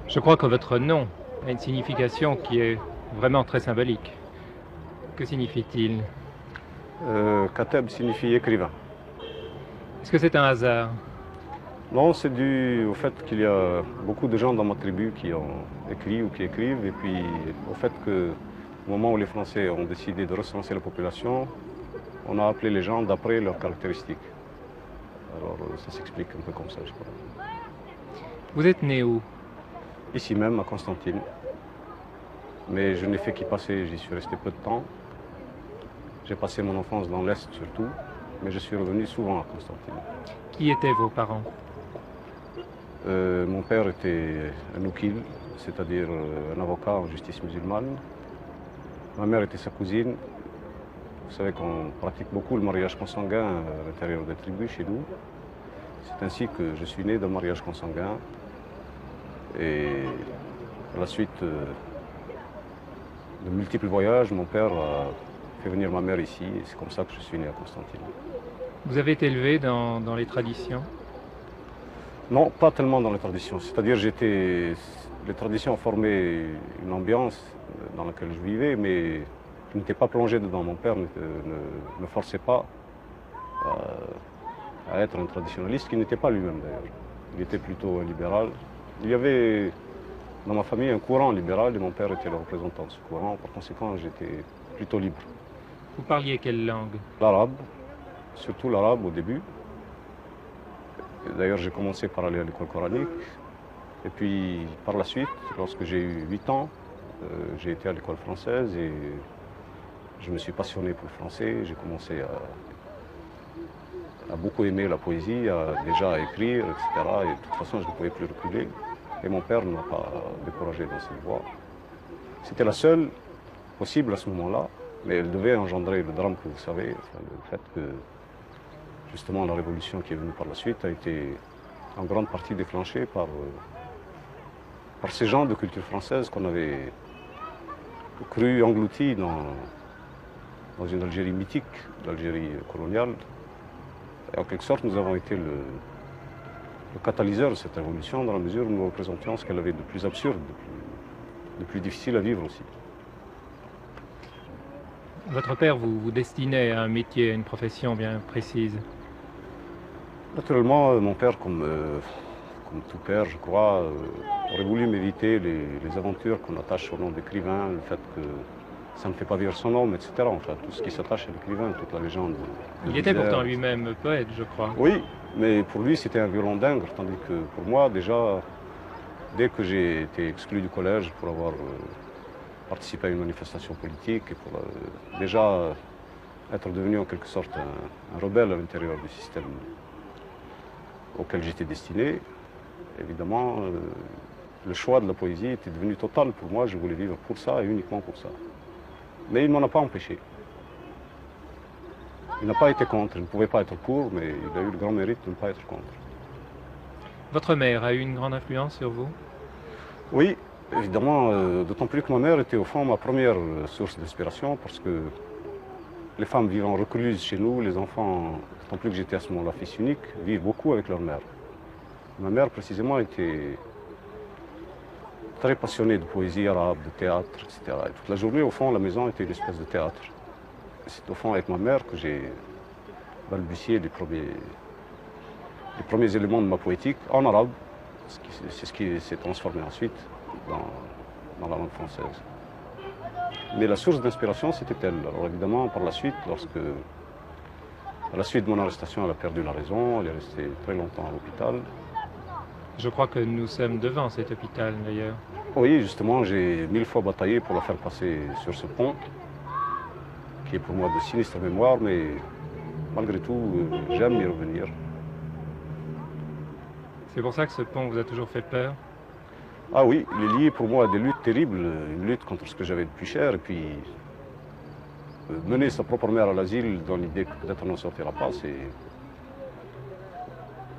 Je crois que votre nom a une signification qui est vraiment très symbolique. Que signifie-t-il? Kateb signifie écrivain. Est-ce que c'est un hasard? Non, c'est dû au fait qu'il y a beaucoup de gens dans ma tribu qui ont écrit ou qui écrivent, et puis au fait que au moment où les Français ont décidé de recenser la population, on a appelé les gens d'après leurs caractéristiques. Alors ça s'explique un peu comme ça, je crois. Vous êtes né où? Ici même, à Constantine. Mais je n'ai fait qu'y passer, j'y suis resté peu de temps. J'ai passé mon enfance dans l'Est surtout, mais je suis revenu souvent à Constantine. Qui étaient vos parents? Mon père était un oukil, c'est-à-dire un avocat en justice musulmane. Ma mère était sa cousine. Vous savez qu'on pratique beaucoup le mariage consanguin à l'intérieur des tribus chez nous. C'est ainsi que je suis né d'un mariage consanguin. Et à la suite de multiples voyages, mon père a fait venir ma mère ici, et c'est comme ça que je suis né à Constantine. Vous avez été élevé dans les traditions? Non, pas tellement dans les traditions. C'est-à-dire les traditions ont formé une ambiance dans laquelle je vivais, mais je n'étais pas plongé dedans. Mon père ne me forçait pas à être un traditionnaliste, qui n'était pas lui-même d'ailleurs. Il était plutôt un libéral. Il y avait dans ma famille un courant libéral et mon père était le représentant de ce courant. Par conséquent, j'étais plutôt libre. Vous parliez quelle langue? L'arabe, surtout l'arabe au début. D'ailleurs, j'ai commencé par aller à l'école coranique. Et puis, par la suite, lorsque j'ai eu 8 ans, j'ai été à l'école française et je me suis passionné pour le français. J'ai commencé à beaucoup aimer la poésie, déjà à écrire, etc. Et de toute façon, je ne pouvais plus reculer. Et mon père ne m'a pas découragé dans cette voie. C'était la seule possible à ce moment-là, mais elle devait engendrer le drame que vous savez, enfin, le fait que justement la révolution qui est venue par la suite a été en grande partie déclenchée par ces gens de culture française qu'on avait cru engloutis dans une Algérie mythique, l'Algérie coloniale. Et en quelque sorte, nous avons été le catalyseur de cette révolution dans la mesure où nous représentions ce qu'elle avait de plus absurde, de plus difficile à vivre aussi. Votre père vous destinait à un métier, à une profession bien précise? Naturellement, mon père, comme tout père, je crois, aurait voulu m'éviter les aventures qu'on attache au nom d'écrivain, le fait que ça ne fait pas vivre son nom, etc. Enfin, tout ce qui s'attache à l'écrivain, toute la légende. Il était pourtant lui-même poète, je crois. Oui, mais pour lui, c'était un violon d'Ingres, tandis que pour moi, déjà, dès que j'ai été exclu du collège pour avoir participé à une manifestation politique et pour déjà être devenu en quelque sorte un rebelle à l'intérieur du système auquel j'étais destiné, évidemment, le choix de la poésie était devenu total pour moi. Je voulais vivre pour ça et uniquement pour ça. Mais il ne m'en a pas empêché. Il n'a pas été contre, il ne pouvait pas être pour, mais il a eu le grand mérite de ne pas être contre. Votre mère a eu une grande influence sur vous? Oui, évidemment, d'autant plus que ma mère était au fond ma première source d'inspiration, parce que les femmes vivant recluses chez nous, les enfants, d'autant plus que j'étais à ce moment-là fils unique, vivent beaucoup avec leur mère. Ma mère, précisément, était très passionnée de poésie arabe, de théâtre, etc. Et toute la journée, au fond, la maison était une espèce de théâtre. C'est au fond avec ma mère que j'ai balbutié les premiers éléments de ma poétique en arabe. C'est ce qui s'est transformé ensuite dans la langue française. Mais la source d'inspiration, c'était elle. Alors évidemment, par la suite, à la suite de mon arrestation, elle a perdu la raison, elle est restée très longtemps à l'hôpital. Je crois que nous sommes devant cet hôpital, d'ailleurs. Oui, justement, j'ai 1000 fois bataillé pour la faire passer sur ce pont, qui est pour moi de sinistre mémoire, mais malgré tout, j'aime y revenir. C'est pour ça que ce pont vous a toujours fait peur? Ah oui, il est lié pour moi à des luttes terribles, une lutte contre ce que j'avais de plus cher, et puis mener sa propre mère à l'asile dans l'idée que peut-être on n'en sortira pas, c'est...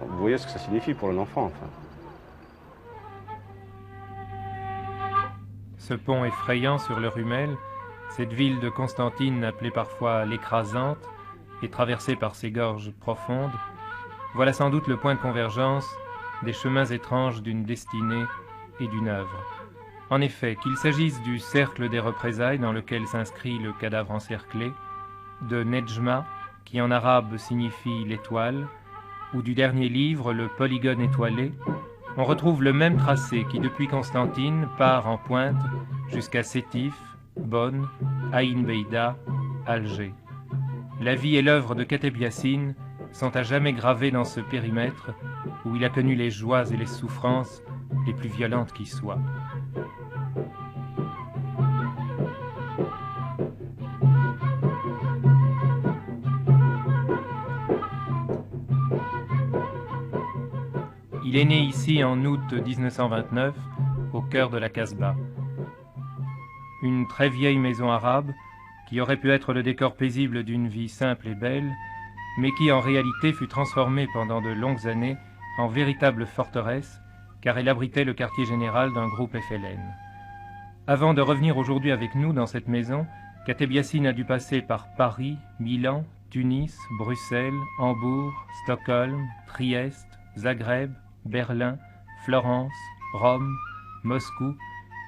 Vous voyez ce que ça signifie pour un enfant, enfin. Ce pont effrayant sur le Rumel, cette ville de Constantine appelée parfois l'écrasante et traversée par ses gorges profondes, voilà sans doute le point de convergence des chemins étranges d'une destinée et d'une œuvre. En effet, qu'il s'agisse du cercle des représailles dans lequel s'inscrit le cadavre encerclé, de Nedjma, qui en arabe signifie l'étoile, ou du dernier livre, le polygone étoilé, on retrouve le même tracé qui, depuis Constantine, part en pointe jusqu'à Sétif, Bonn, Aïn Beida, Alger. La vie et l'œuvre de Kateb Yassine sont à jamais gravées dans ce périmètre où il a connu les joies et les souffrances les plus violentes qui soient. Il est né ici en août 1929, au cœur de la Casbah. Une très vieille maison arabe, qui aurait pu être le décor paisible d'une vie simple et belle, mais qui en réalité fut transformée pendant de longues années en véritable forteresse, car elle abritait le quartier général d'un groupe FLN. Avant de revenir aujourd'hui avec nous dans cette maison, Kateb Yassine a dû passer par Paris, Milan, Tunis, Bruxelles, Hambourg, Stockholm, Trieste, Zagreb, Berlin, Florence, Rome, Moscou,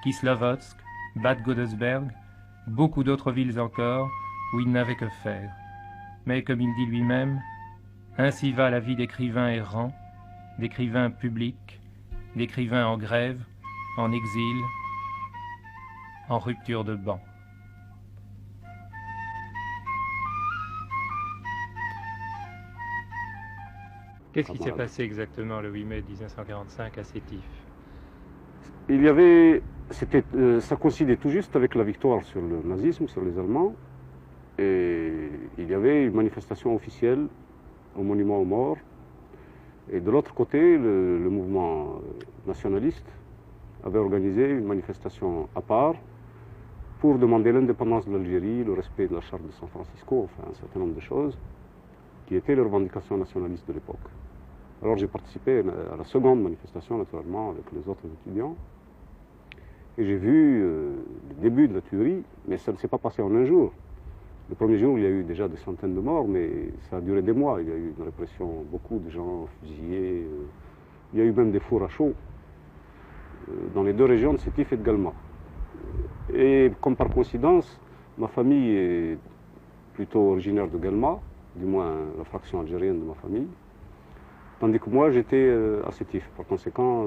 Kislovodsk, Bad Godesberg, beaucoup d'autres villes encore où il n'avait que faire. Mais comme il dit lui-même, ainsi va la vie d'écrivain errant, d'écrivain public, d'écrivain en grève, en exil, en rupture de banc. Qu'est-ce qui s'est passé exactement le 8 mai 1945 à Sétif? Il y avait, ça coïncidait tout juste avec la victoire sur le nazisme, sur les Allemands, et il y avait une manifestation officielle au monument aux morts, et de l'autre côté, le mouvement nationaliste avait organisé une manifestation à part pour demander l'indépendance de l'Algérie, le respect de la charte de San Francisco, enfin un certain nombre de choses qui étaient les revendications nationalistes de l'époque. Alors j'ai participé à la seconde manifestation, naturellement, avec les autres étudiants. Et j'ai vu le début de la tuerie, mais ça ne s'est pas passé en un jour. Le premier jour, il y a eu déjà des centaines de morts, mais ça a duré des mois. Il y a eu une répression, beaucoup de gens fusillés. Il y a eu même des fours à chaud dans les deux régions de Sétif et de Galma. Et comme par coïncidence, ma famille est plutôt originaire de Galma, du moins la fraction algérienne de ma famille, tandis que moi j'étais à Sétif. Par conséquent,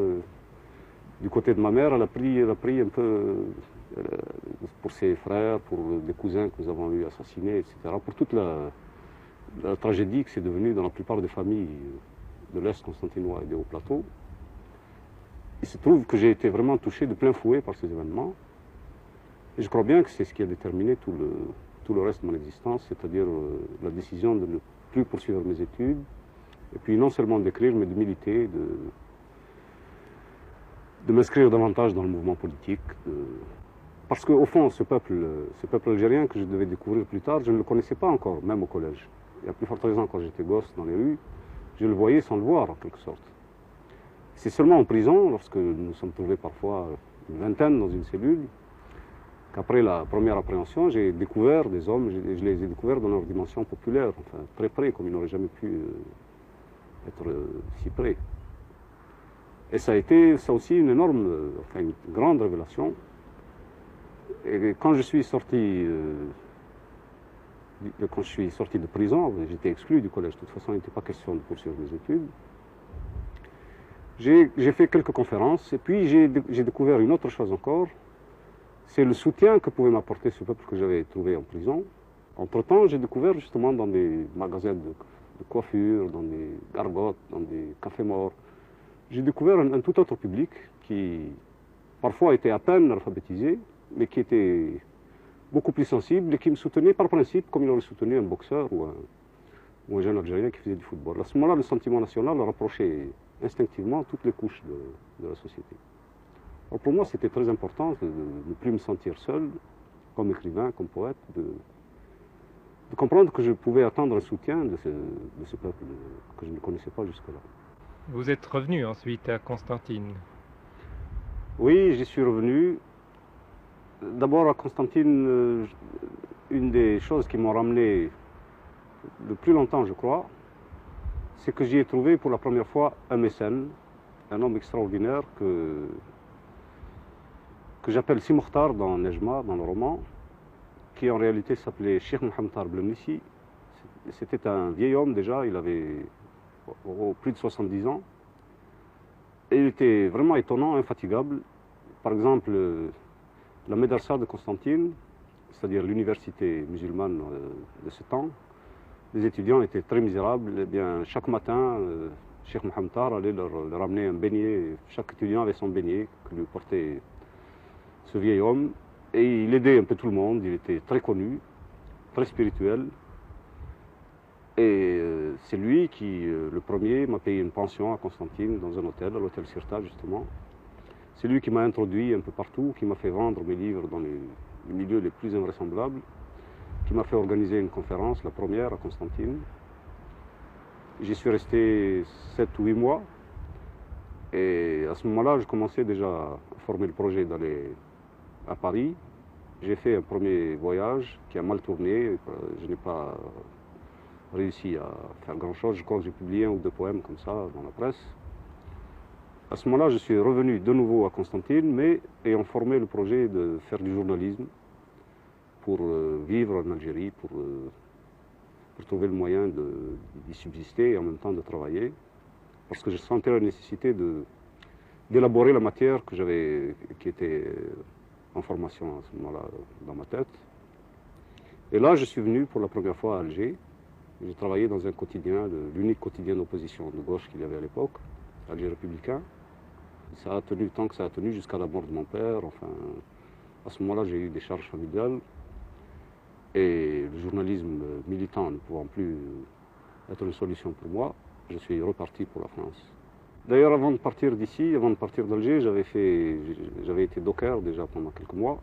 du côté de ma mère, elle a pris un peu pour ses frères, pour des cousins que nous avons eu assassinés, etc., pour toute la tragédie que c'est devenu dans la plupart des familles de l'Est constantinois et des Hauts-Plateaux. Il se trouve que j'ai été vraiment touché de plein fouet par ces événements. Et je crois bien que c'est ce qui a déterminé tout le reste de mon existence, c'est-à-dire la décision de ne plus poursuivre mes études, et puis non seulement d'écrire, mais de militer, de m'inscrire davantage dans le mouvement politique. Parce qu'au fond, ce peuple algérien que je devais découvrir plus tard, je ne le connaissais pas encore, même au collège. Il y a plus forte raison, quand j'étais gosse dans les rues, je le voyais sans le voir, en quelque sorte. C'est seulement en prison, lorsque nous sommes trouvés parfois une vingtaine dans une cellule, qu'après la première appréhension, j'ai découvert des hommes, je les ai découverts dans leur dimension populaire, enfin très près, comme ils n'auraient jamais pu être si près. Et ça a été, ça aussi, une grande révélation. Et quand je suis sorti, de prison, j'étais exclu du collège. De toute façon, il n'était pas question de poursuivre mes études. J'ai fait quelques conférences, et puis j'ai découvert une autre chose encore. C'est le soutien que pouvait m'apporter ce peuple que j'avais trouvé en prison. Entre-temps, j'ai découvert justement dans des magasins de coiffure, dans des gargotes, dans des cafés morts, j'ai découvert un tout autre public qui parfois était à peine alphabétisé, mais qui était beaucoup plus sensible et qui me soutenait par principe, comme il aurait soutenu un boxeur ou un jeune Algérien qui faisait du football. À ce moment-là, le sentiment national rapprochait instinctivement toutes les couches de la société. Alors pour moi, c'était très important de ne plus me sentir seul, comme écrivain, comme poète, de comprendre que je pouvais attendre un soutien de ce peuple que je ne connaissais pas jusque-là. Vous êtes revenu ensuite à Constantine. Oui, j'y suis revenu. D'abord à Constantine, une des choses qui m'ont ramené le plus longtemps, je crois, c'est que j'y ai trouvé pour la première fois un mécène, un homme extraordinaire que j'appelle Si Mokhtar dans Nejma, dans le roman, qui en réalité s'appelait Cheikh Mohamed Blemnissi. C'était un vieil homme déjà, il avait plus de 70 ans. Et il était vraiment étonnant, infatigable. Par exemple, la médersa de Constantine, c'est-à-dire l'université musulmane de ce temps, les étudiants étaient très misérables. Eh bien, chaque matin, Cheikh Mohamed allait leur amener un beignet. Chaque étudiant avait son beignet que lui portait ce vieil homme. Et il aidait un peu tout le monde, il était très connu, très spirituel. Et c'est lui qui, le premier, m'a payé une pension à Constantine, dans un hôtel, à l'hôtel Sirta justement. C'est lui qui m'a introduit un peu partout, qui m'a fait vendre mes livres dans les milieux les plus invraisemblables, qui m'a fait organiser une conférence, la première à Constantine. J'y suis resté 7 ou 8 mois. Et à ce moment-là, je commençais déjà à former le projet d'aller à Paris. J'ai fait un premier voyage qui a mal tourné. Je n'ai pas réussi à faire grand-chose. Je crois que j'ai publié 1 ou 2 poèmes comme ça dans la presse. À ce moment-là, je suis revenu de nouveau à Constantine, mais ayant formé le projet de faire du journalisme pour vivre en Algérie, pour trouver le moyen d'y subsister et en même temps de travailler. Parce que je sentais la nécessité d'élaborer la matière qui était en formation à ce moment-là dans ma tête. Et là, je suis venu pour la première fois à Alger. J'ai travaillé dans un quotidien, l'unique quotidien d'opposition de gauche qu'il y avait à l'époque, Alger républicain. Ça a tenu tant que ça a tenu jusqu'à la mort de mon père. Enfin, à ce moment-là, j'ai eu des charges familiales. Et le journalisme militant ne pouvant plus être une solution pour moi, je suis reparti pour la France. D'ailleurs, avant de partir d'ici, avant de partir d'Alger, j'avais été docker déjà pendant quelques mois.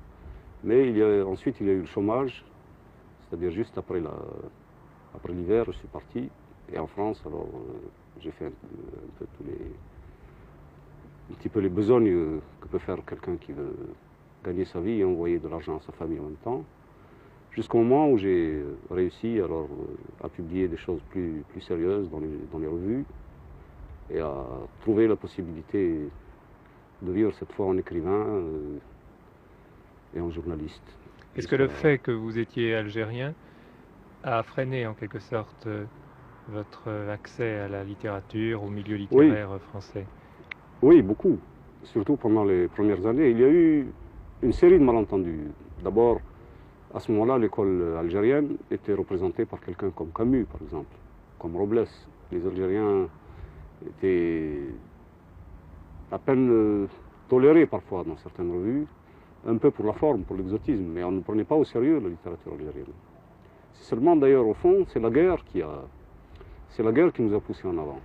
Mais ensuite, il y a eu le chômage, c'est-à-dire juste après l'hiver, je suis parti. Et en France, alors, j'ai fait un petit peu les besognes que peut faire quelqu'un qui veut gagner sa vie et envoyer de l'argent à sa famille en même temps. Jusqu'au moment où j'ai réussi alors, à publier des choses plus sérieuses dans les revues et à trouver la possibilité de vivre cette fois en écrivain et en journaliste. Est-ce que le fait que vous étiez algérien a freiné en quelque sorte votre accès à la littérature, au milieu littéraire français? Oui, beaucoup. Surtout pendant les premières années. Il y a eu une série de malentendus. D'abord, à ce moment-là, l'école algérienne était représentée par quelqu'un comme Camus, par exemple, comme Robles. Les Algériens étaient à peine tolérés parfois dans certaines revues, un peu pour la forme, pour l'exotisme, mais on ne prenait pas au sérieux la littérature algérienne. C'est seulement d'ailleurs au fond, c'est la guerre qui nous a poussés en avant.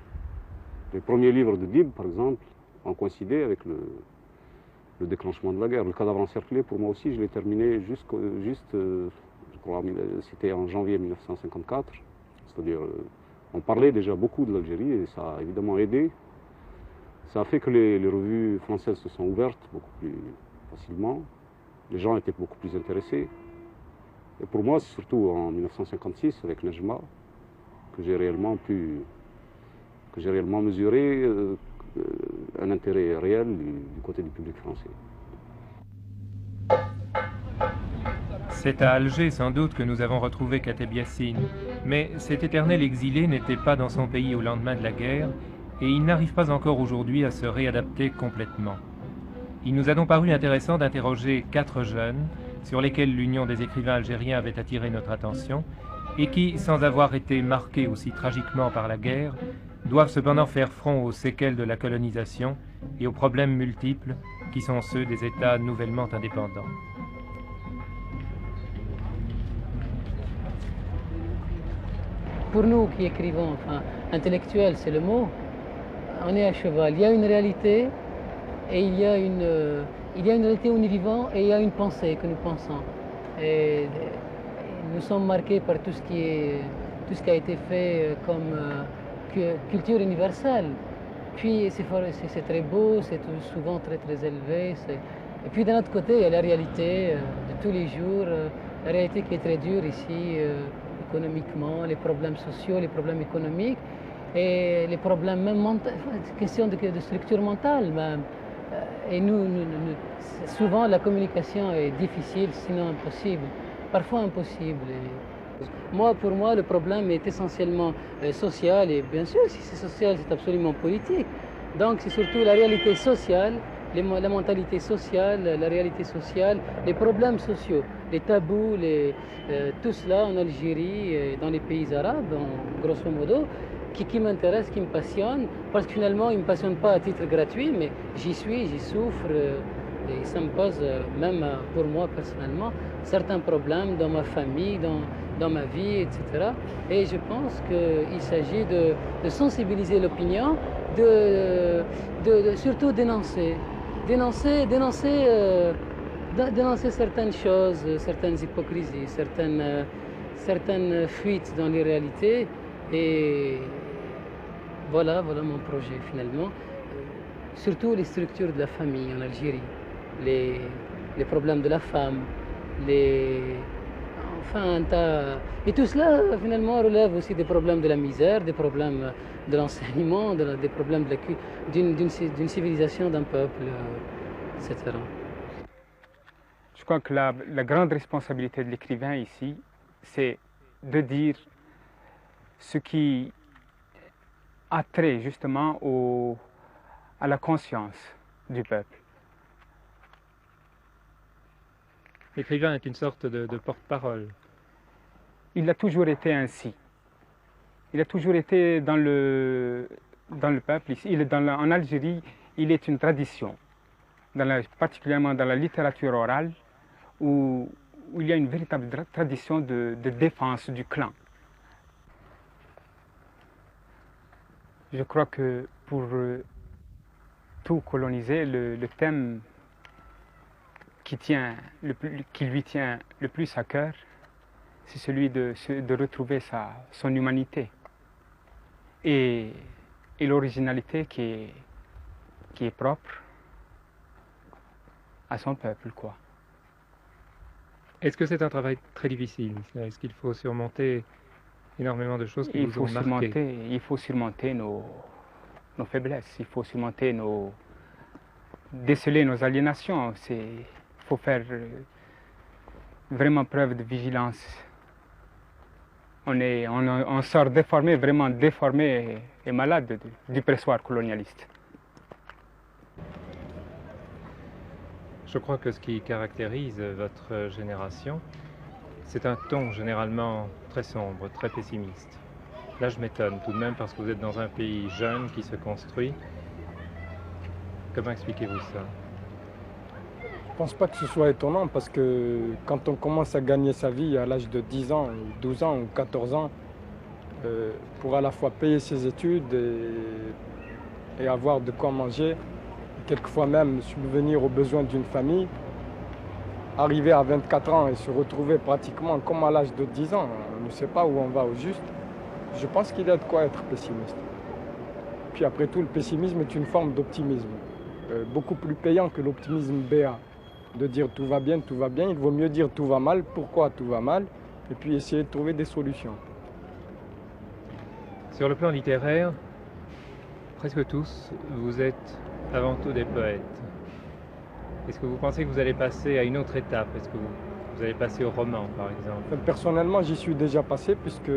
Les premiers livres de Dib, par exemple, ont coïncidé avec le déclenchement de la guerre. Le Cadavre encerclé, pour moi aussi, je l'ai terminé je crois, c'était en janvier 1954. C'est-à-dire, on parlait déjà beaucoup de l'Algérie et ça a évidemment aidé. Ça a fait que les revues françaises se sont ouvertes beaucoup plus facilement. Les gens étaient beaucoup plus intéressés. Et pour moi, c'est surtout en 1956, avec Nejma, que j'ai réellement mesuré un intérêt réel du côté du public français. C'est à Alger sans doute que nous avons retrouvé Kateb Yassine, mais cet éternel exilé n'était pas dans son pays au lendemain de la guerre et il n'arrive pas encore aujourd'hui à se réadapter complètement. Il nous a donc paru intéressant d'interroger 4 jeunes sur lesquels l'Union des écrivains algériens avait attiré notre attention et qui, sans avoir été marqués aussi tragiquement par la guerre, doivent cependant faire front aux séquelles de la colonisation et aux problèmes multiples qui sont ceux des États nouvellement indépendants. Pour nous qui écrivons, enfin, intellectuels, c'est le mot. on est à cheval. Il y a une réalité et il y a une réalité où nous vivons et il y a une pensée que nous pensons. Et nous sommes marqués par tout ce qui a été fait comme culture universelle. Puis c'est très beau, c'est souvent très très élevé. Et puis d'un autre côté, il y a la réalité de tous les jours, la réalité qui est très dure ici, économiquement, les problèmes sociaux, les problèmes économiques et les problèmes même mentaux, question de structure mentale même. Et souvent la communication est difficile, sinon impossible, parfois impossible. Pour moi, le problème est essentiellement social et bien sûr, si c'est social, c'est absolument politique. Donc c'est surtout la réalité sociale, la mentalité sociale, la réalité sociale, les problèmes sociaux, les tabous, tout cela en Algérie et dans les pays arabes, grosso modo, qui m'intéresse, qui me passionne, parce que finalement, il ne me passionne pas à titre gratuit, mais j'y suis, j'y souffre, et ça me pose, même pour moi personnellement, certains problèmes dans ma famille, dans ma vie, etc. Et je pense qu'il s'agit de sensibiliser l'opinion, surtout dénoncer certaines choses, certaines hypocrisies, certaines fuites dans les réalités. Et voilà mon projet finalement. Surtout les structures de la famille en Algérie, les problèmes de la femme, et tout cela finalement relève aussi des problèmes de la misère, des problèmes de l'enseignement, des problèmes d'une civilisation, d'un peuple, etc. Je crois que la grande responsabilité de l'écrivain ici, c'est de dire ce qui a trait justement à la conscience du peuple. L'écrivain est une sorte de porte-parole. Il a toujours été ainsi. Il a toujours été dans le peuple. En Algérie, il est une tradition, particulièrement dans la littérature orale, où il y a une véritable tradition de défense du clan. Je crois que pour tout coloniser, le thème qui lui tient le plus à cœur, c'est celui de retrouver son humanité et l'originalité qui est propre à son peuple, quoi. Est-ce que c'est un travail très difficile? Est-ce qu'il faut surmonter énormément de choses qui vous ont marqué? Il faut surmonter nos faiblesses, il faut surmonter déceler nos aliénations. Il faut faire vraiment preuve de vigilance. On sort déformé, vraiment déformé et malade du pressoir colonialiste. Je crois que ce qui caractérise votre génération, c'est un ton généralement très sombre, très pessimiste. Là, je m'étonne tout de même parce que vous êtes dans un pays jeune qui se construit. Comment expliquez-vous ça? Je ne pense pas que ce soit étonnant parce que quand on commence à gagner sa vie à l'âge de 10 ans, 12 ans ou 14 ans, pour à la fois payer ses études et avoir de quoi manger, quelquefois même subvenir aux besoins d'une famille, arriver à 24 ans et se retrouver pratiquement comme à l'âge de 10 ans, on ne sait pas où on va au juste, je pense qu'il y a de quoi être pessimiste. Puis après tout, le pessimisme est une forme d'optimisme, beaucoup plus payant que l'optimisme béat. De dire tout va bien, il vaut mieux dire tout va mal, pourquoi tout va mal, et puis essayer de trouver des solutions. Sur le plan littéraire, presque tous, vous êtes avant tout des poètes. Est-ce que vous pensez que vous allez passer à une autre étape? Est-ce que vous allez passer au roman, par exemple? Personnellement, j'y suis déjà passé puisque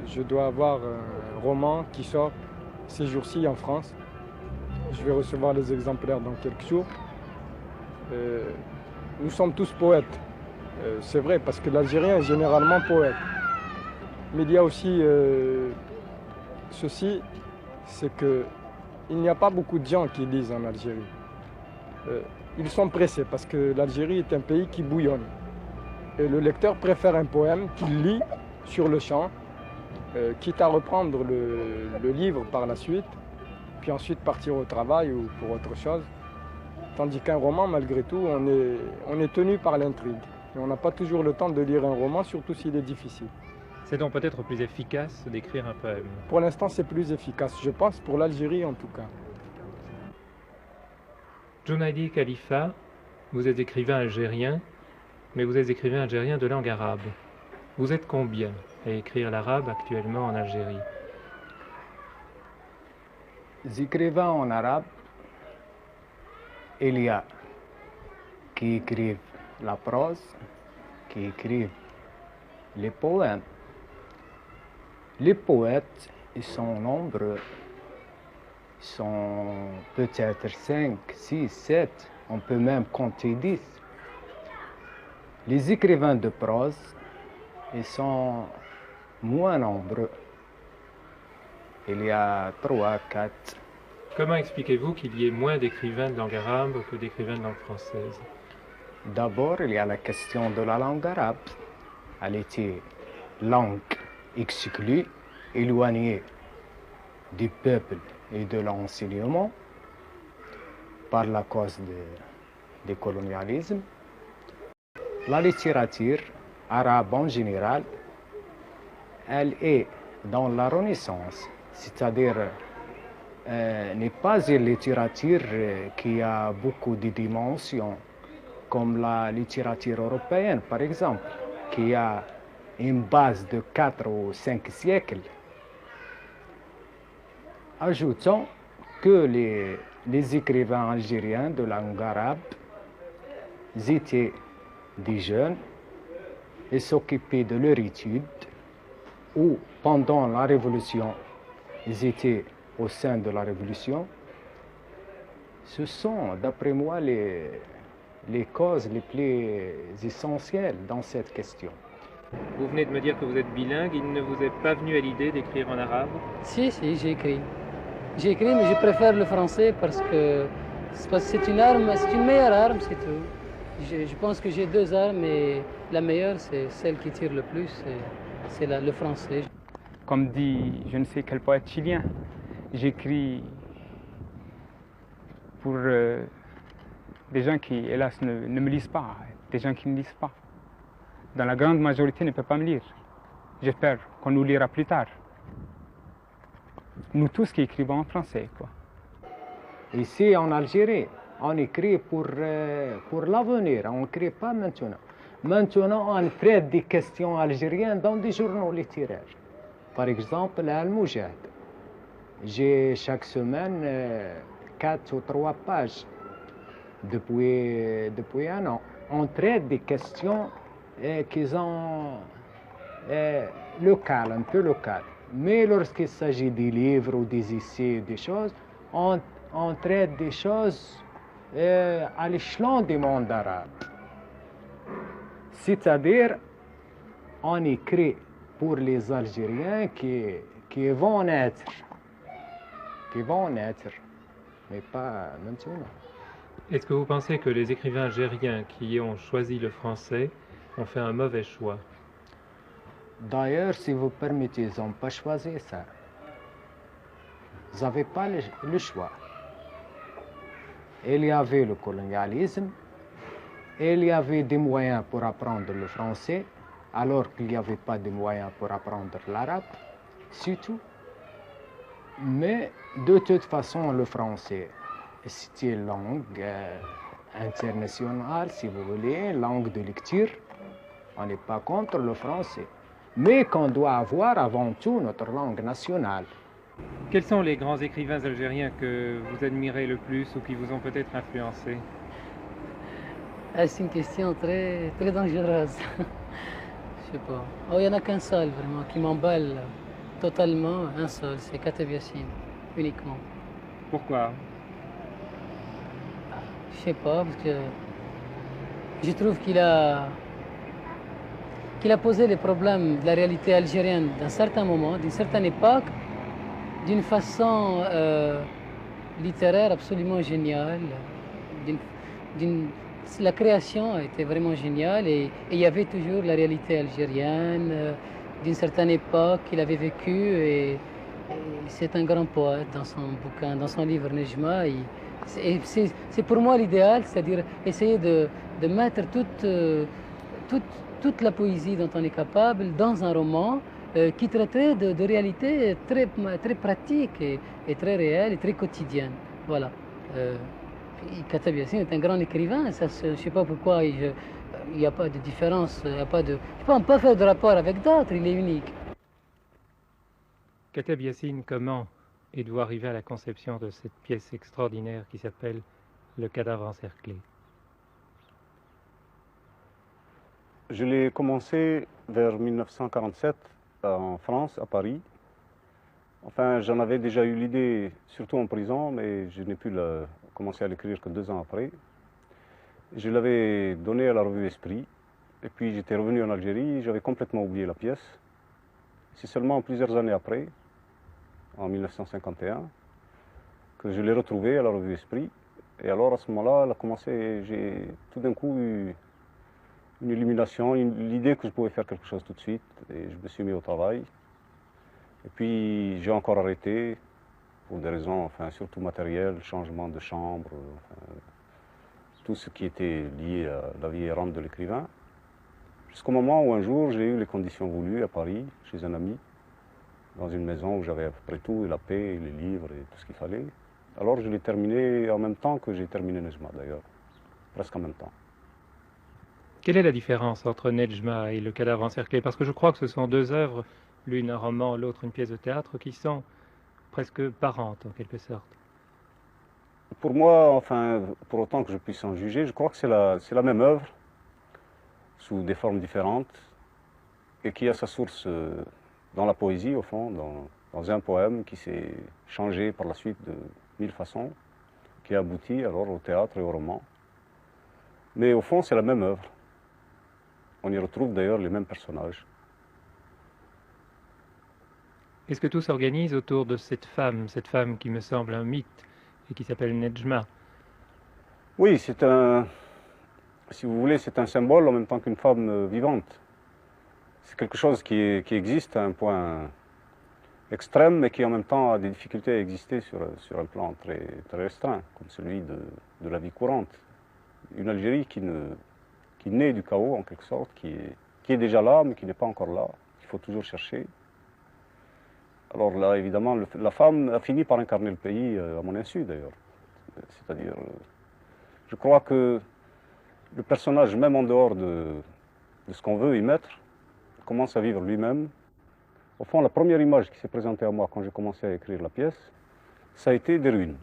je dois avoir un roman qui sort ces jours-ci en France. Je vais recevoir les exemplaires dans quelques jours. Nous sommes tous poètes, c'est vrai, parce que l'Algérien est généralement poète. Mais il y a aussi ceci, c'est qu'il n'y a pas beaucoup de gens qui lisent en Algérie. Ils sont pressés parce que l'Algérie est un pays qui bouillonne. Et le lecteur préfère un poème qu'il lit sur le champ, quitte à reprendre le livre par la suite. puis ensuite partir au travail ou pour autre chose. Tandis qu'un roman, malgré tout, on est tenu par l'intrigue. Et on n'a pas toujours le temps de lire un roman, surtout s'il est difficile. C'est donc peut-être plus efficace d'écrire un poème. Pour l'instant, c'est plus efficace, je pense, pour l'Algérie en tout cas. Junaidi Khalifa, vous êtes écrivain algérien, mais vous êtes écrivain algérien de langue arabe. Vous êtes combien à écrire l'arabe actuellement en Algérie? Les écrivains en arabe, il y a qui écrivent la prose, qui écrivent les poèmes. Les poètes, ils sont nombreux. Ils sont peut-être 5, 6, 7, on peut même compter 10. Les écrivains de prose, ils sont moins nombreux. Il y a 3, 4. Comment expliquez-vous qu'il y ait moins d'écrivains de langue arabe que d'écrivains de langue française? D'abord, il y a la question de la langue arabe. Elle était langue exclue, éloignée du peuple et de l'enseignement par la cause du colonialisme. La littérature arabe en général, elle est dans la Renaissance, c'est-à-dire n'est pas une littérature qui a beaucoup de dimensions, comme la littérature européenne par exemple, qui a une base de 4 ou 5 siècles. Ajoutons que les écrivains algériens de langue arabe étaient des jeunes et s'occupaient de leur étude, ou pendant la Révolution, ils étaient au sein de la Révolution. Ce sont, d'après moi, les causes les plus essentielles dans cette question. Vous venez de me dire que vous êtes bilingue, il ne vous est pas venu à l'idée d'écrire en arabe? Si, j'ai écrit. J'ai écrit, mais je préfère le français parce que c'est une arme, c'est une meilleure arme, c'est tout. Je pense que j'ai 2 armes et la meilleure, c'est celle qui tire le plus, c'est le français. Comme dit je ne sais quel poète chilien, j'écris pour des gens qui, hélas, ne me lisent pas, des gens qui ne lisent pas. Dans la grande majorité ne peut pas me lire. J'espère qu'on nous lira plus tard. Nous tous qui écrivons en français, quoi. Ici en Algérie, on écrit pour l'avenir, on n'écrit pas maintenant. Maintenant, on traite des questions algériennes dans des journaux littéraires. Par exemple, Al-Moujad. J'ai chaque semaine 4 ou 3 pages depuis un an. On traite des questions qui sont locales, un peu locales. Mais lorsqu'il s'agit des livres ou des essais, des choses, on traite des choses à l'échelon du monde arabe. C'est-à-dire, on écrit pour les Algériens qui vont naître, mais pas maintenant. Est-ce que vous pensez que les écrivains algériens qui ont choisi le français ont fait un mauvais choix? D'ailleurs, si vous permettez, ils n'ont pas choisi ça. Ils n'avaient pas le choix. Il y avait le colonialisme, il y avait des moyens pour apprendre le français, alors qu'il n'y avait pas de moyens pour apprendre l'arabe, c'est tout. Mais de toute façon, le français, c'est une langue internationale, si vous voulez, une langue de lecture. On n'est pas contre le français, mais qu'on doit avoir avant tout notre langue nationale. Quels sont les grands écrivains algériens que vous admirez le plus ou qui vous ont peut-être influencé? C'est une question très, très dangereuse. Je sais pas. Oh, il n'y en a qu'un seul vraiment qui m'emballe totalement, un seul, c'est Kateb Yassine, uniquement. Pourquoi? Je sais pas, parce que je trouve qu'il a posé les problèmes de la réalité algérienne d'un certain moment, d'une certaine époque, d'une façon littéraire absolument géniale. La création était vraiment géniale et il y avait toujours la réalité algérienne d'une certaine époque qu'il avait vécue et C'est un grand poète dans son bouquin, dans son livre Nejma. C'est pour moi l'idéal, c'est-à-dire essayer de mettre toute la poésie dont on est capable dans un roman qui traiterait de réalités très pratiques et très réelles et très quotidiennes. Voilà. Kateb Yassine est un grand écrivain, ça, je ne sais pas pourquoi il n'y a pas de différence, il y a pas de... on ne peut pas faire de rapport avec d'autres, il est unique. Kateb Yassine, comment êtes-vous arrivé à la conception de cette pièce extraordinaire qui s'appelle Le cadavre encerclé? Je l'ai commencé vers 1947 en France, à Paris. Enfin, j'en avais déjà eu l'idée, surtout en prison, mais je n'ai pu commencer à l'écrire que 2 ans après. Je l'avais donné à la revue Esprit, et puis j'étais revenu en Algérie, j'avais complètement oublié la pièce. C'est seulement plusieurs années après, en 1951, que je l'ai retrouvée à la revue Esprit. Et alors, à ce moment-là, elle a commencé, j'ai tout d'un coup eu une illumination, l'idée que je pouvais faire quelque chose tout de suite, et je me suis mis au travail. Et puis j'ai encore arrêté pour des raisons, enfin, surtout matérielles, changement de chambre, enfin, tout ce qui était lié à la vie errante de l'écrivain. Jusqu'au moment où un jour j'ai eu les conditions voulues à Paris, chez un ami, dans une maison où j'avais à peu près tout, la paix, les livres et tout ce qu'il fallait. Alors je l'ai terminé en même temps que j'ai terminé Nejma d'ailleurs, presque en même temps. Quelle est la différence entre Nejma et Le cadavre encerclé? Parce que je crois que ce sont 2 œuvres, l'une un roman, l'autre une pièce de théâtre, qui sont presque parentes en quelque sorte. Pour moi, enfin, pour autant que je puisse en juger, je crois que c'est la même œuvre, sous des formes différentes, et qui a sa source dans la poésie, au fond, dans un poème qui s'est changé par la suite de 1000 façons, qui a abouti alors au théâtre et au roman. Mais au fond, c'est la même œuvre. On y retrouve d'ailleurs les mêmes personnages. Est-ce que tout s'organise autour de cette femme qui me semble un mythe et qui s'appelle Nejma? Oui, si vous voulez, c'est un symbole en même temps qu'une femme vivante. C'est quelque chose qui existe à un point extrême, mais qui en même temps a des difficultés à exister sur un plan très, très restreint, comme celui de la vie courante. Une Algérie qui naît du chaos, en quelque sorte, qui est déjà là, mais qui n'est pas encore là. Il faut toujours chercher. Alors là, évidemment, la femme a fini par incarner le pays, à mon insu d'ailleurs. C'est-à-dire, je crois que le personnage, même en dehors de ce qu'on veut y mettre, commence à vivre lui-même. Au fond, la première image qui s'est présentée à moi quand j'ai commencé à écrire la pièce, ça a été des ruines.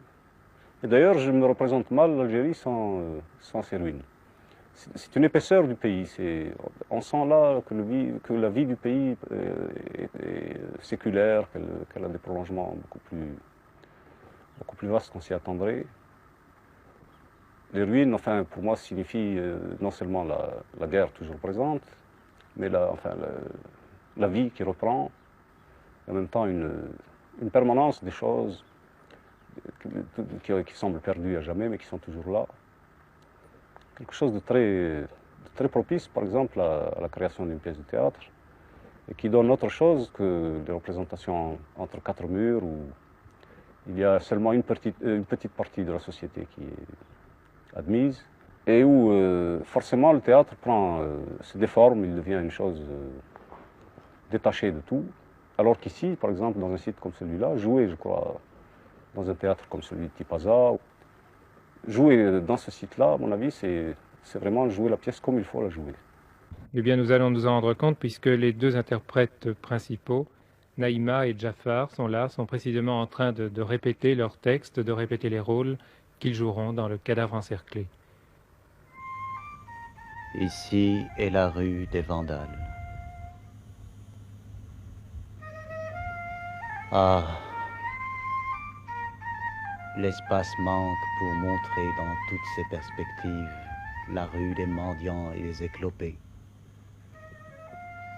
Et d'ailleurs, je me représente mal l'Algérie sans ces ruines. C'est une épaisseur du pays. On sent là que la vie du pays est séculaire, qu'elle a des prolongements beaucoup plus vastes qu'on s'y attendrait. Les ruines, enfin, pour moi, signifient non seulement la guerre toujours présente, mais la vie qui reprend, et en même temps une permanence des choses qui semblent perdues à jamais, mais qui sont toujours là. Quelque chose de très propice, par exemple, à la création d'une pièce de théâtre, et qui donne autre chose que des représentations entre 4 murs, où il y a seulement une petite partie de la société qui est admise, et où forcément le théâtre se déforme, il devient une chose détachée de tout, alors qu'ici, par exemple, dans un site comme celui-là, jouer, je crois, dans un théâtre comme celui de Tipaza, jouer dans ce site-là, à mon avis, c'est vraiment jouer la pièce comme il faut la jouer. Eh bien, nous allons nous en rendre compte puisque les 2 interprètes principaux, Naïma et Jafar, sont précisément en train de répéter leurs textes, de répéter les rôles qu'ils joueront dans Le cadavre encerclé. Ici est la rue des Vandales. Ah, l'espace manque pour montrer dans toutes ses perspectives la rue des mendiants et des éclopés.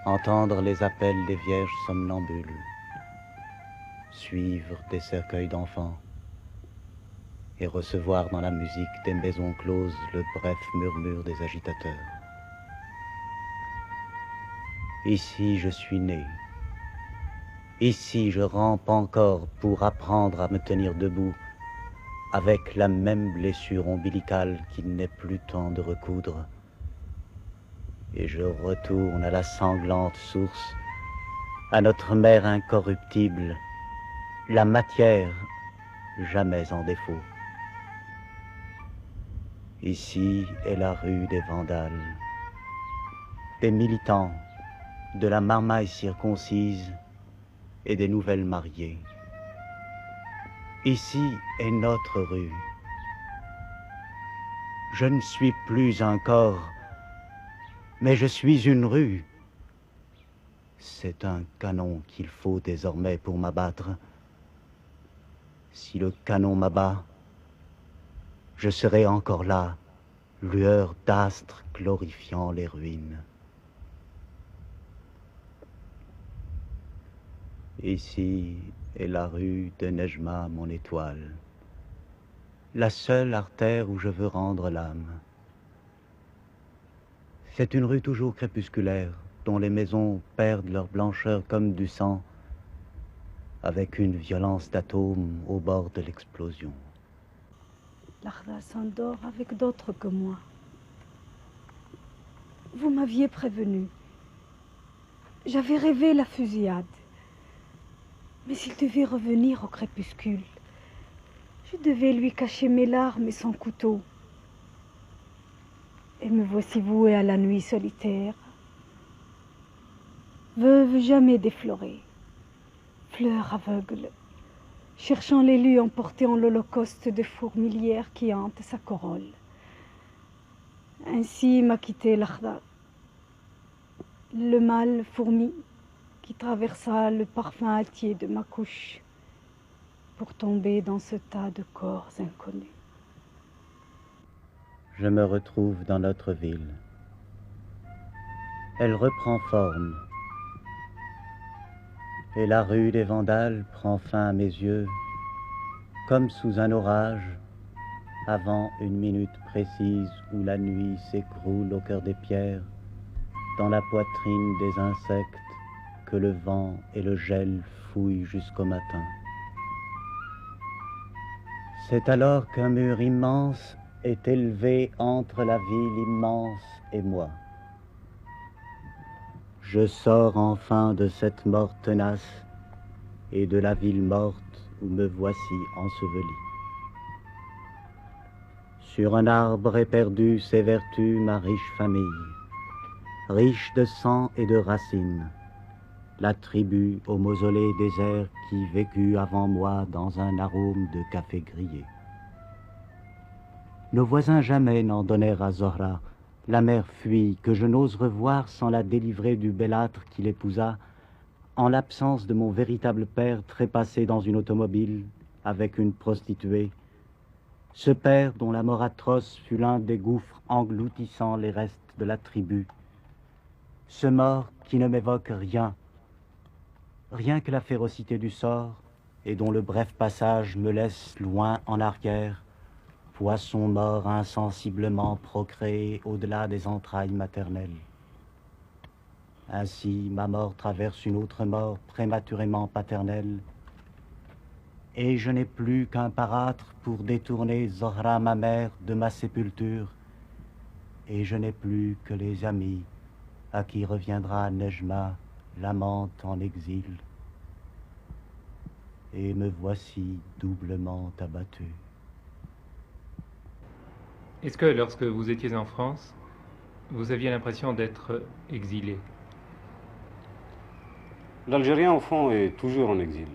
Entendre les appels des vierges somnambules, suivre des cercueils d'enfants et recevoir dans la musique des maisons closes le bref murmure des agitateurs. Ici je suis né, Ici, je rampe encore pour apprendre à me tenir debout, avec la même blessure ombilicale qu'il n'est plus temps de recoudre. Et je retourne à la sanglante source, à notre mère incorruptible, la matière jamais en défaut. Ici est la rue des Vandales, des militants, de la marmaille circoncise et des nouvelles mariées. Ici est notre rue. Je ne suis plus un corps, mais je suis une rue. C'est un canon qu'il faut désormais pour m'abattre. Si le canon m'abat, je serai encore là, lueur d'astres glorifiant les ruines. Ici est la rue de Nejma, mon étoile, la seule artère où je veux rendre l'âme. C'est une rue toujours crépusculaire, dont les maisons perdent leur blancheur comme du sang, avec une violence d'atomes au bord de l'explosion. Lahda s'endort avec d'autres que moi. Vous m'aviez prévenu. J'avais rêvé la fusillade. Mais il devait revenir au crépuscule. Je devais lui cacher mes larmes et son couteau. Et me voici vouée à la nuit solitaire. Veuve jamais déflorée, fleur aveugle, cherchant l'élu emporté en l'holocauste de fourmilière qui hante sa corolle. Ainsi m'a quitté Lahda, le mâle fourmi qui traversa le parfum altier de ma couche pour tomber dans ce tas de corps inconnus. Je me retrouve dans notre ville. Elle reprend forme. Et la rue des Vandales prend fin à mes yeux, comme sous un orage, avant une minute précise où la nuit s'écroule au cœur des pierres, dans la poitrine des insectes que le vent et le gel fouillent jusqu'au matin. C'est alors qu'un mur immense est élevé entre la ville immense et moi. Je sors enfin de cette mort tenace et de la ville morte où me voici enseveli. Sur un arbre éperdu s'évertue ma riche famille, riche de sang et de racines, la tribu au mausolée désert qui vécut avant moi dans un arôme de café grillé. Nos voisins jamais n'en donnèrent à Zohra, la mère fuie que je n'ose revoir sans la délivrer du bellâtre qui l'épousa, en l'absence de mon véritable père trépassé dans une automobile avec une prostituée, ce père dont la mort atroce fut l'un des gouffres engloutissant les restes de la tribu, ce mort qui ne m'évoque rien, rien que la férocité du sort et dont le bref passage me laisse loin en arrière, poisson mort insensiblement procréé au-delà des entrailles maternelles. Ainsi, ma mort traverse une autre mort prématurément paternelle, et je n'ai plus qu'un parâtre pour détourner Zohra, ma mère, de ma sépulture, et je n'ai plus que les amis à qui reviendra Nejma, l'amante en exil. Et me voici doublement abattu. Est-ce que lorsque vous étiez en France, vous aviez l'impression d'être exilé? L'Algérien, au fond, est toujours en exil.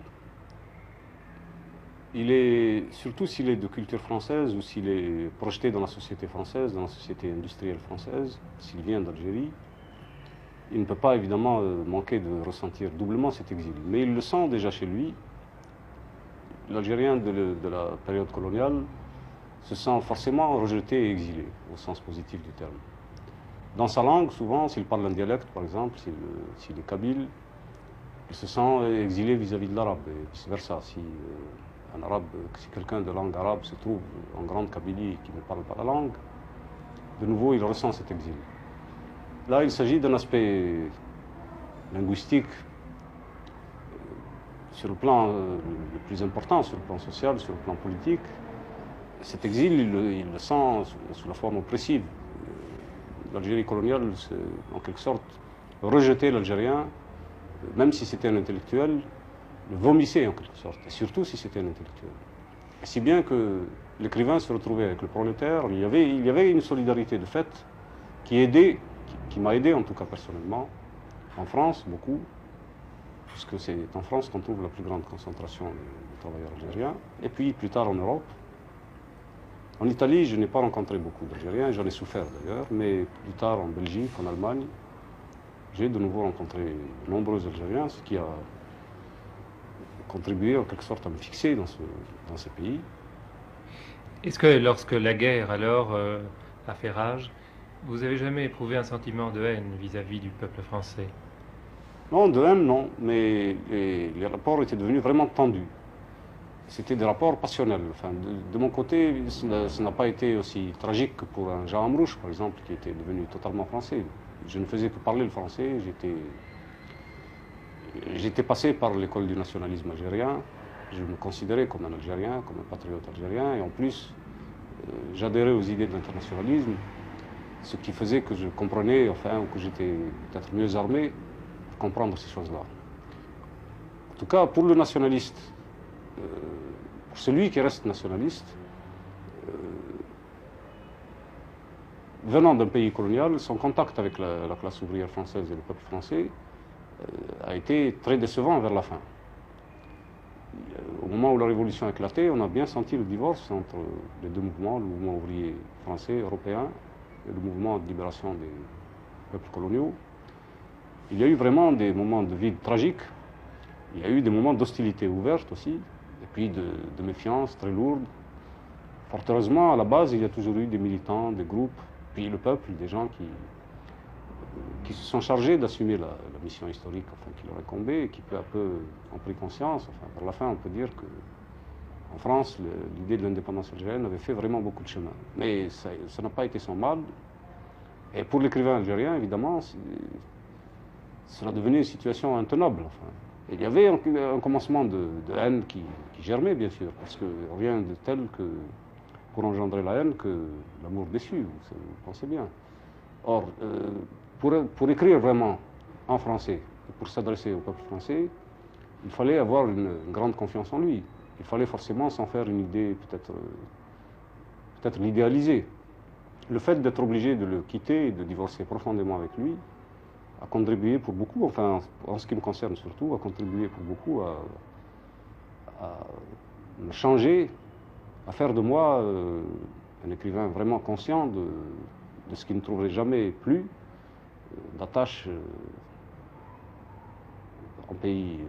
Il est, surtout s'il est de culture française ou s'il est projeté dans la société française, dans la société industrielle française, s'il vient d'Algérie, il ne peut pas évidemment manquer de ressentir doublement cet exil. Mais il le sent déjà chez lui. L'Algérien de la période coloniale se sent forcément rejeté et exilé, au sens positif du terme. Dans sa langue, souvent, s'il parle un dialecte, par exemple, s'il est kabyle, il se sent exilé vis-à-vis de l'arabe, et vice-versa. Si quelqu'un de langue arabe se trouve en grande Kabylie et qui ne parle pas la langue, de nouveau, il ressent cet exil. Là, il s'agit d'un aspect linguistique sur le plan le plus important, sur le plan social, sur le plan politique, cet exil, il le sent sous la forme oppressive. L'Algérie coloniale, en quelque sorte, rejetait l'Algérien, même si c'était un intellectuel, le vomissait en quelque sorte, et surtout si c'était un intellectuel. Si bien que l'écrivain se retrouvait avec le prolétaire, il y avait une solidarité de fait qui m'a aidé en tout cas personnellement, en France beaucoup, puisque c'est en France qu'on trouve la plus grande concentration de travailleurs algériens, et puis plus tard en Europe. En Italie, je n'ai pas rencontré beaucoup d'Algériens, j'en ai souffert d'ailleurs, mais plus tard en Belgique, en Allemagne, j'ai de nouveau rencontré de nombreux Algériens, ce qui a contribué en quelque sorte à me fixer dans ce pays. Est-ce que lorsque la guerre alors a fait rage, vous avez jamais éprouvé un sentiment de haine vis-à-vis du peuple français? Non, de haine, non, mais les rapports étaient devenus vraiment tendus. C'était des rapports passionnels. Enfin, de mon côté, ça n'a pas été aussi tragique que pour un Jean Amrouche, par exemple, qui était devenu totalement français. Je ne faisais que parler le français, j'étais passé par l'école du nationalisme algérien, je me considérais comme un Algérien, comme un patriote algérien, et en plus, j'adhérais aux idées de l'internationalisme, ce qui faisait que je comprenais, enfin, ou que j'étais peut-être mieux armé pour comprendre ces choses-là. En tout cas, pour le nationaliste, pour celui qui reste nationaliste, venant d'un pays colonial, son contact avec la classe ouvrière française et le peuple français a été très décevant vers la fin. Au moment où la révolution a éclaté, on a bien senti le divorce entre les deux mouvements, le mouvement ouvrier français, européen, et le mouvement de libération des peuples coloniaux. Il y a eu vraiment des moments de vide tragiques, il y a eu des moments d'hostilité ouverte aussi, et puis de méfiance très lourde. Fort heureusement, à la base, il y a toujours eu des militants, des groupes, puis le peuple, des gens qui se sont chargés d'assumer la mission historique enfin, qui leur incombait et qui peu à peu ont pris conscience. Enfin, vers la fin, on peut dire qu'en France, l'idée de l'indépendance algérienne avait fait vraiment beaucoup de chemin. Mais ça n'a pas été sans mal. Et pour l'écrivain algérien, évidemment, cela devenait une situation intenable. Enfin. Et il y avait un commencement de haine qui germait, bien sûr, parce que rien de tel que pour engendrer la haine que l'amour déçu, vous pensez bien. Or, pour écrire vraiment en français, et pour s'adresser au peuple français, il fallait avoir une grande confiance en lui. Il fallait forcément s'en faire une idée, peut-être l'idéaliser. Le fait d'être obligé de le quitter et de divorcer profondément avec lui a contribué pour beaucoup, enfin en ce qui me concerne surtout, a contribué pour beaucoup à me changer, à faire de moi un écrivain vraiment conscient de ce qui ne trouverait jamais plus d'attache en pays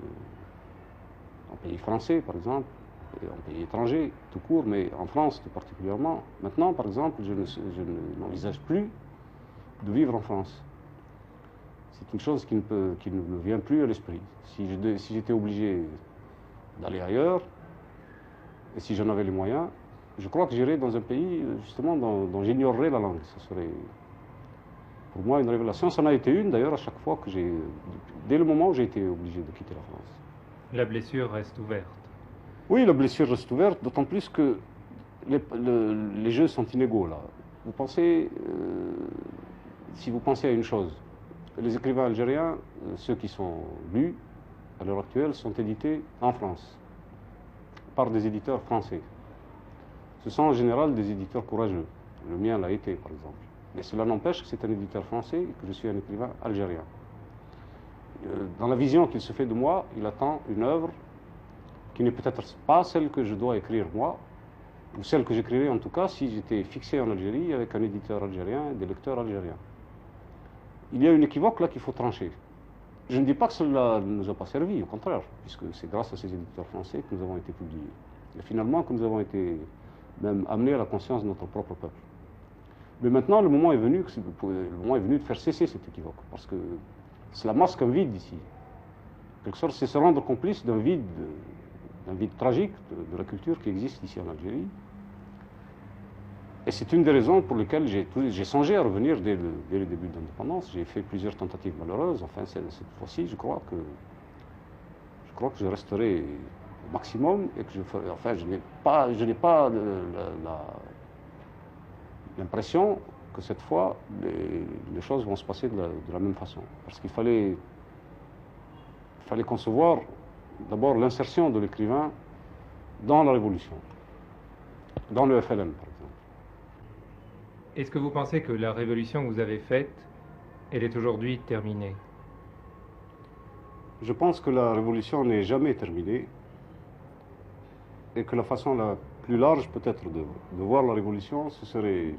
français, par exemple, et en pays étranger, tout court, mais en France tout particulièrement. Maintenant, par exemple, je n'envisage plus de vivre en France. C'est une chose qui ne me vient plus à l'esprit. Si j'étais obligé d'aller ailleurs, et si j'en avais les moyens, je crois que j'irais dans un pays, justement, dont j'ignorerais la langue. Ce serait, pour moi, une révélation. Ça en a été une, d'ailleurs, à chaque fois que dès le moment où j'ai été obligé de quitter la France. La blessure reste ouverte. Oui, la blessure reste ouverte, d'autant plus que les jeux sont inégaux, là. Vous pensez, si vous pensez à une chose, les écrivains algériens, ceux qui sont lus à l'heure actuelle, sont édités en France, par des éditeurs français. Ce sont en général des éditeurs courageux. Le mien l'a été, par exemple. Mais cela n'empêche que c'est un éditeur français et que je suis un écrivain algérien. Dans la vision qu'il se fait de moi, il attend une œuvre qui n'est peut-être pas celle que je dois écrire moi, ou celle que j'écrirais en tout cas si j'étais fixé en Algérie avec un éditeur algérien et des lecteurs algériens. Il y a une équivoque là qu'il faut trancher. Je ne dis pas que cela ne nous a pas servi, au contraire, puisque c'est grâce à ces éditeurs français que nous avons été publiés. Et finalement que nous avons été même amenés à la conscience de notre propre peuple. Mais maintenant, le moment est venu de faire cesser cet équivoque, parce que cela masque un vide ici. En quelque sorte, c'est se rendre complice d'un vide tragique de la culture qui existe ici en Algérie. Et c'est une des raisons pour lesquelles j'ai songé à revenir dès le début de l'indépendance. J'ai fait plusieurs tentatives malheureuses. Enfin, cette fois-ci, je crois crois que je resterai au maximum et que je n'ai pas l'impression que cette fois, les choses vont se passer de la même façon. Parce qu'il fallait concevoir d'abord l'insertion de l'écrivain dans la révolution, dans le FLN par exemple. Est-ce que vous pensez que la révolution que vous avez faite, elle est aujourd'hui terminée? Je pense que la révolution n'est jamais terminée et que la façon la plus large peut-être de voir la révolution, ce serait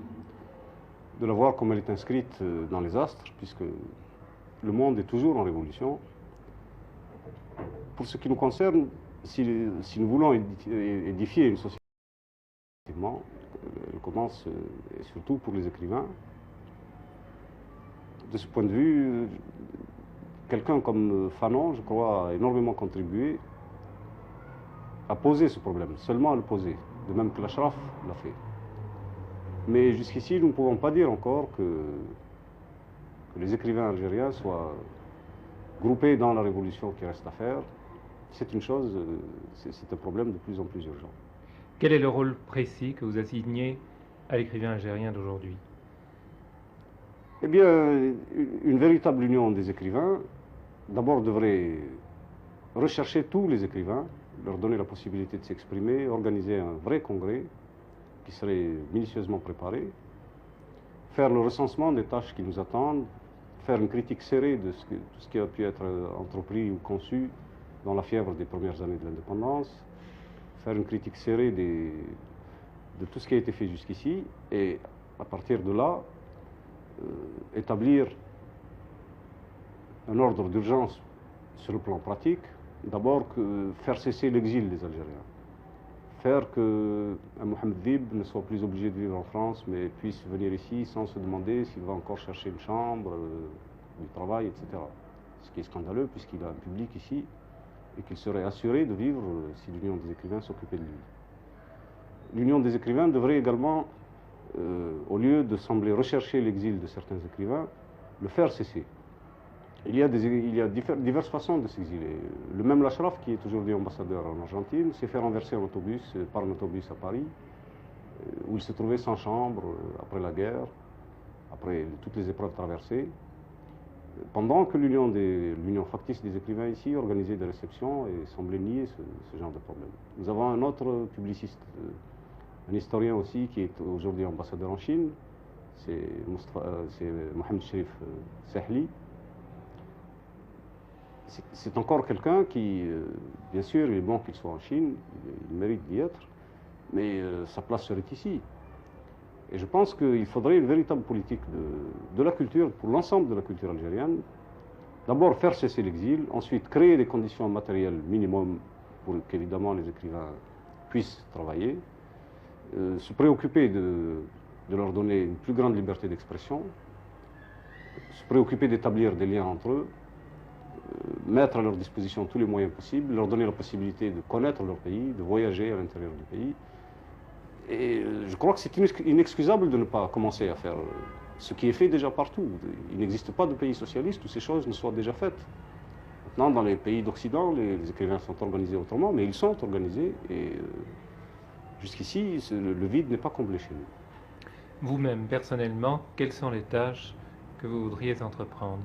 de la voir comme elle est inscrite dans les astres, puisque le monde est toujours en révolution. Pour ce qui nous concerne, si nous voulons édifier une société, elle commence, et surtout pour les écrivains. De ce point de vue, quelqu'un comme Fanon, je crois, a énormément contribué à poser ce problème, seulement à le poser, de même que l'Ashraf l'a fait. Mais jusqu'ici, nous ne pouvons pas dire encore que les écrivains algériens soient groupés dans la révolution qui reste à faire. C'est une chose, c'est un problème de plus en plus urgent. Quel est le rôle précis que vous assignez à l'écrivain algérien d'aujourd'hui? Eh bien, une véritable union des écrivains, d'abord devrait rechercher tous les écrivains, leur donner la possibilité de s'exprimer, organiser un vrai congrès qui serait minutieusement préparé, faire le recensement des tâches qui nous attendent, faire une critique serrée de tout ce qui a pu être entrepris ou conçu dans la fièvre des premières années de l'indépendance, faire une critique serrée de tout ce qui a été fait jusqu'ici, et à partir de là, établir un ordre d'urgence sur le plan pratique. D'abord, faire cesser l'exil des Algériens. Faire que Mohamed Dib ne soit plus obligé de vivre en France, mais puisse venir ici sans se demander s'il va encore chercher une chambre, du travail, etc. Ce qui est scandaleux, puisqu'il a un public ici, et qu'il serait assuré de vivre si l'Union des écrivains s'occupait de lui. L'Union des écrivains devrait également, au lieu de sembler rechercher l'exil de certains écrivains, le faire cesser. Il y a diverses façons de s'exiler. Le même Lashraf, qui est aujourd'hui ambassadeur en Argentine, s'est fait renverser par un autobus à Paris, où il se trouvait sans chambre après la guerre, après toutes les épreuves traversées, pendant que l'Union factice des écrivains ici organisait des réceptions et semblait nier ce genre de problème. Nous avons un autre publiciste, un historien aussi, qui est aujourd'hui ambassadeur en Chine, c'est Mohamed Cherif Sahli. C'est encore quelqu'un qui, bien sûr, il est bon qu'il soit en Chine, il mérite d'y être, mais sa place serait ici. Et je pense qu'il faudrait une véritable politique de la culture, pour l'ensemble de la culture algérienne. D'abord faire cesser l'exil, ensuite créer des conditions matérielles minimum pour qu'évidemment les écrivains puissent travailler, se préoccuper de leur donner une plus grande liberté d'expression, se préoccuper d'établir des liens entre eux, mettre à leur disposition tous les moyens possibles, leur donner la possibilité de connaître leur pays, de voyager à l'intérieur du pays. Et je crois que c'est inexcusable de ne pas commencer à faire ce qui est fait déjà partout. Il n'existe pas de pays socialiste où ces choses ne soient déjà faites. Maintenant, dans les pays d'Occident, les écrivains sont organisés autrement, mais ils sont organisés et jusqu'ici, le vide n'est pas comblé chez nous. Vous-même, personnellement, quelles sont les tâches que vous voudriez entreprendre?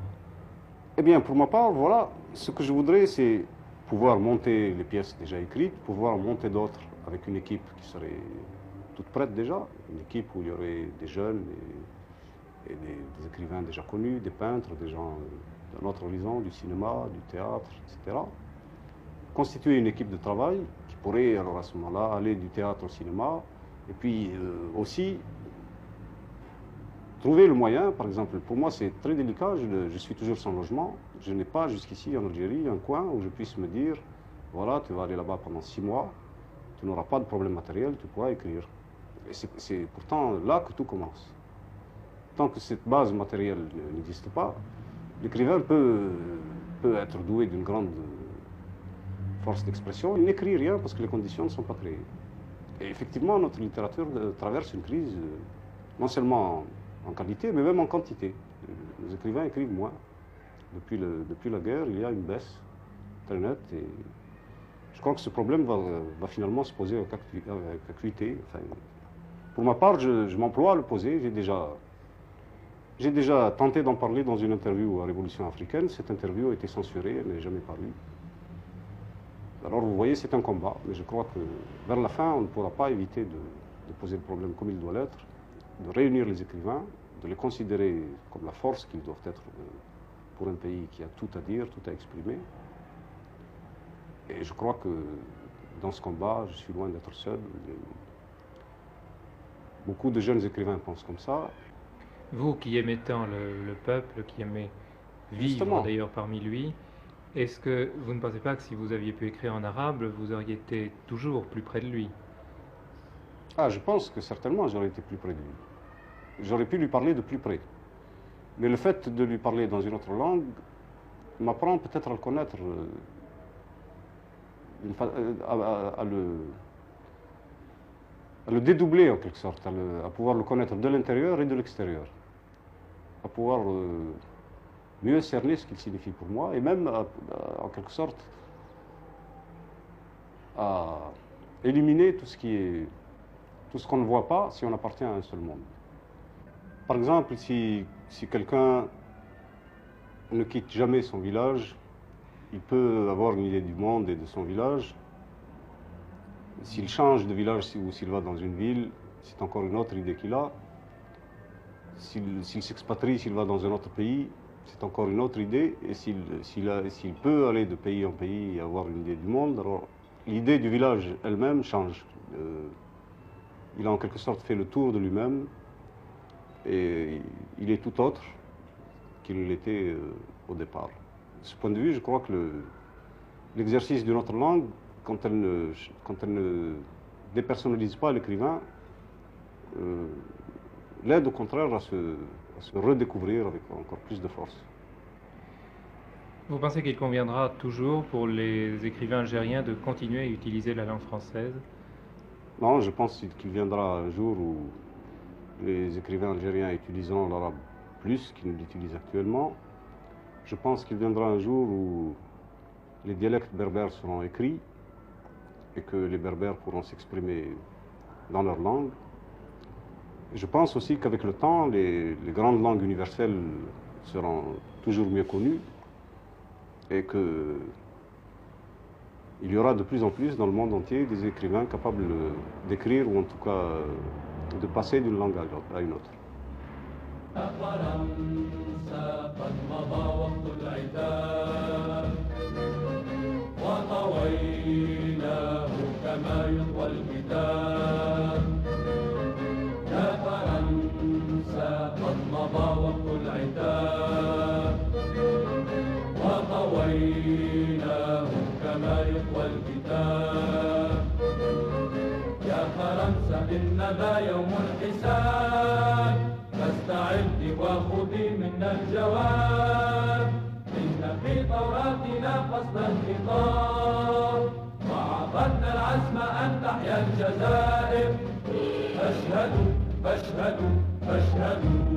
Eh bien, pour ma part, voilà, ce que je voudrais, c'est pouvoir monter les pièces déjà écrites, pouvoir monter d'autres avec une équipe qui serait toute prête déjà, une équipe où il y aurait des jeunes et des écrivains déjà connus, des peintres, des gens d'un autre horizon, du cinéma, du théâtre, etc. Constituer une équipe de travail qui pourrait, alors à ce moment-là, aller du théâtre au cinéma, et puis aussi trouver le moyen. Par exemple, pour moi c'est très délicat, je suis toujours sans logement, je n'ai pas jusqu'ici en Algérie un coin où je puisse me dire, voilà, tu vas aller là-bas pendant 6 mois, tu n'auras pas de problème matériel, tu pourras écrire. Et c'est pourtant là que tout commence. Tant que cette base matérielle n'existe pas, l'écrivain peut être doué d'une grande force d'expression. Il n'écrit rien parce que les conditions ne sont pas créées. Et effectivement, notre littérature traverse une crise, non seulement en qualité, mais même en quantité. Les écrivains écrivent moins. Depuis la guerre, il y a une baisse très nette et Je crois que ce problème va finalement se poser avec acuité. Enfin, pour ma part, je m'emploie à le poser. J'ai déjà tenté d'en parler dans une interview à Révolution africaine. Cette interview a été censurée, elle n'est jamais parue. Alors vous voyez, c'est un combat, mais je crois que vers la fin, on ne pourra pas éviter de poser le problème comme il doit l'être, de réunir les écrivains, de les considérer comme la force qu'ils doivent être pour un pays qui a tout à dire, tout à exprimer. Et je crois que dans ce combat, je suis loin d'être seul. Beaucoup de jeunes écrivains pensent comme ça. Vous qui aimez tant le peuple, qui aimez vivre d'ailleurs parmi lui, est-ce que vous ne pensez pas que si vous aviez pu écrire en arabe, vous auriez été toujours plus près de lui? Ah, je pense que certainement j'aurais été plus près de lui. J'aurais pu lui parler de plus près. Mais le fait de lui parler dans une autre langue m'apprend peut-être à le connaître, à le dédoubler en quelque sorte, à pouvoir le connaître de l'intérieur et de l'extérieur, à pouvoir mieux cerner ce qu'il signifie pour moi, et même en quelque sorte à éliminer tout ce qu'on ne voit pas si on appartient à un seul monde. Par exemple, si quelqu'un ne quitte jamais son village, il peut avoir une idée du monde et de son village. S'il change de village ou s'il va dans une ville, c'est encore une autre idée qu'il a. S'il s'expatrie, s'il va dans un autre pays, c'est encore une autre idée. Et s'il peut aller de pays en pays et avoir une idée du monde, alors l'idée du village elle-même change. Il a en quelque sorte fait le tour de lui-même et il est tout autre qu'il ne l'était au départ. De ce point de vue, je crois que l'exercice d'une autre langue, quand elle ne dépersonnalise pas l'écrivain, l'aide au contraire à se redécouvrir avec encore plus de force. Vous pensez qu'il conviendra toujours pour les écrivains algériens de continuer à utiliser la langue française? Non, je pense qu'il viendra un jour où les écrivains algériens utiliseront l'arabe plus qu'ils ne l'utilisent actuellement. Je pense qu'il viendra un jour où les dialectes berbères seront écrits et que les berbères pourront s'exprimer dans leur langue. Je pense aussi qu'avec le temps, les grandes langues universelles seront toujours mieux connues et qu'il y aura de plus en plus dans le monde entier des écrivains capables d'écrire ou en tout cas de passer d'une langue à une autre. إنما يوم الحساب فاستعدي وخذي منا الجواب إن في توراتنا فصل الخطاب وعقدنا العزم أن تحيا الجزائر فاشهدوا فاشهدوا فاشهدوا